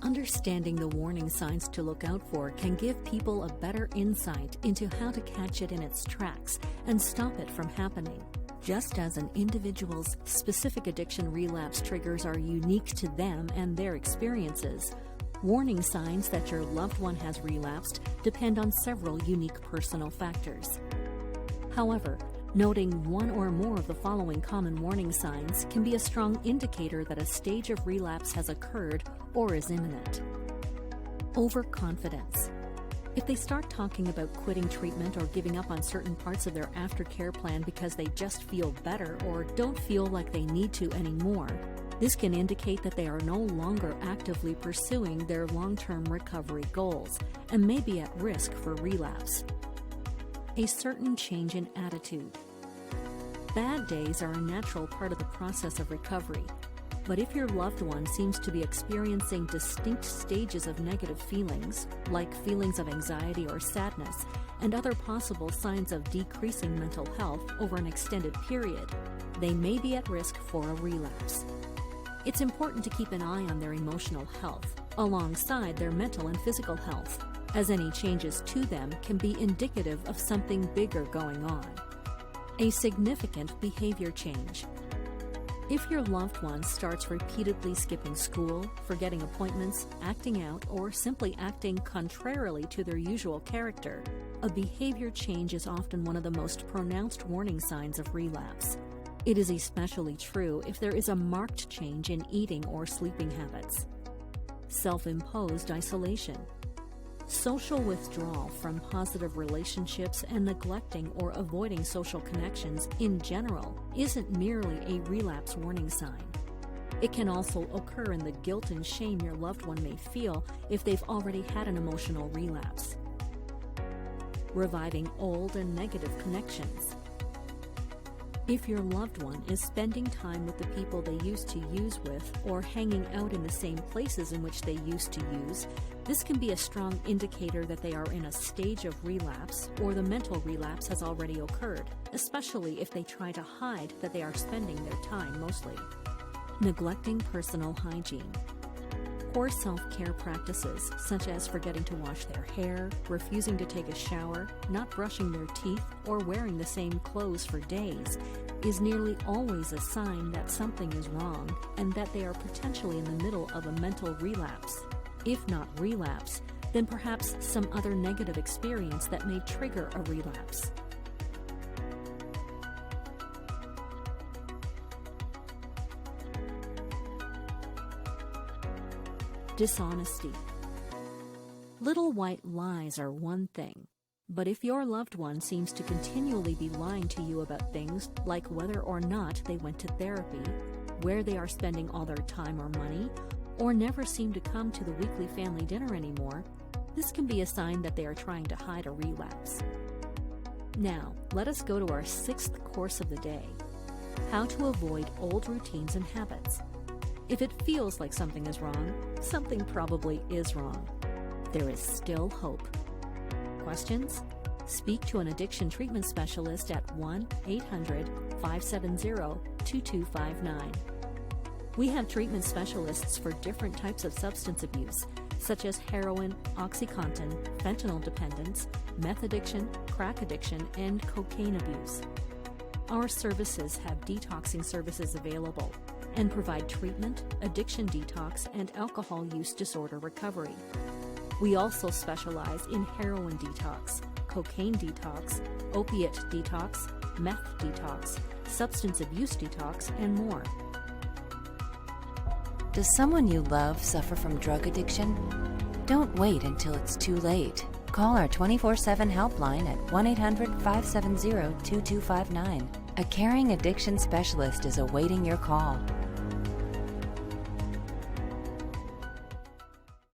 Understanding the warning signs to look out for can give people a better insight into how to catch it in its tracks and stop it from happening. Just as an individual's specific addiction relapse triggers are unique to them and their experiences, warning signs that your loved one has relapsed depend on several unique personal factors. However, noting one or more of the following common warning signs can be a strong indicator that a stage of relapse has occurred or is imminent. Overconfidence. If they start talking about quitting treatment or giving up on certain parts of their aftercare plan because they just feel better or don't feel like they need to anymore, this can indicate that they are no longer actively pursuing their long-term recovery goals and may be at risk for relapse. A certain change in attitude. Bad days are a natural part of the process of recovery, but if your loved one seems to be experiencing distinct stages of negative feelings, like feelings of anxiety or sadness, and other possible signs of decreasing mental health over an extended period, they may be at risk for a relapse. It's important to keep an eye on their emotional health, alongside their mental and physical health, as any changes to them can be indicative of something bigger going on. A significant behavior change. If your loved one starts repeatedly skipping school, forgetting appointments, acting out, or simply acting contrarily to their usual character, a behavior change is often one of the most pronounced warning signs of relapse. It is especially true if there is a marked change in eating or sleeping habits. Self-imposed isolation. Social withdrawal from positive relationships and neglecting or avoiding social connections in general isn't merely a relapse warning sign. It can also occur in the guilt and shame your loved one may feel if they've already had an emotional relapse. Reviving old and negative connections. If your loved one is spending time with the people they used to use with or hanging out in the same places in which they used to use, this can be a strong indicator that they are in a stage of relapse or the mental relapse has already occurred, especially if they try to hide that they are spending their time mostly. Neglecting personal hygiene. Poor self-care practices, such as forgetting to wash their hair, refusing to take a shower, not brushing their teeth, or wearing the same clothes for days, is nearly always a sign that something is wrong and that they are potentially in the middle of a mental relapse. If not relapse, then perhaps some other negative experience that may trigger a relapse. Dishonesty. Little white lies are one thing, but if your loved one seems to continually be lying to you about things like whether or not they went to therapy, where they are spending all their time or money, or never seem to come to the weekly family dinner anymore, this can be a sign that they are trying to hide a relapse. Now, let us go to our sixth course of the day: how to avoid old routines and habits. If it feels like something is wrong, something probably is wrong. There is still hope. Questions? Speak to an addiction treatment specialist at 1-800-570-2259. We have treatment specialists for different types of substance abuse, such as heroin, OxyContin, fentanyl dependence, meth addiction, crack addiction, and cocaine abuse. Our services have detoxing services available and provide treatment, addiction detox, and alcohol use disorder recovery. We also specialize in heroin detox, cocaine detox, opiate detox, meth detox, substance abuse detox, and more. Does someone you love suffer from drug addiction? Don't wait until it's too late. Call our 24/7 helpline at 1-800-570-2259. A caring addiction specialist is awaiting your call.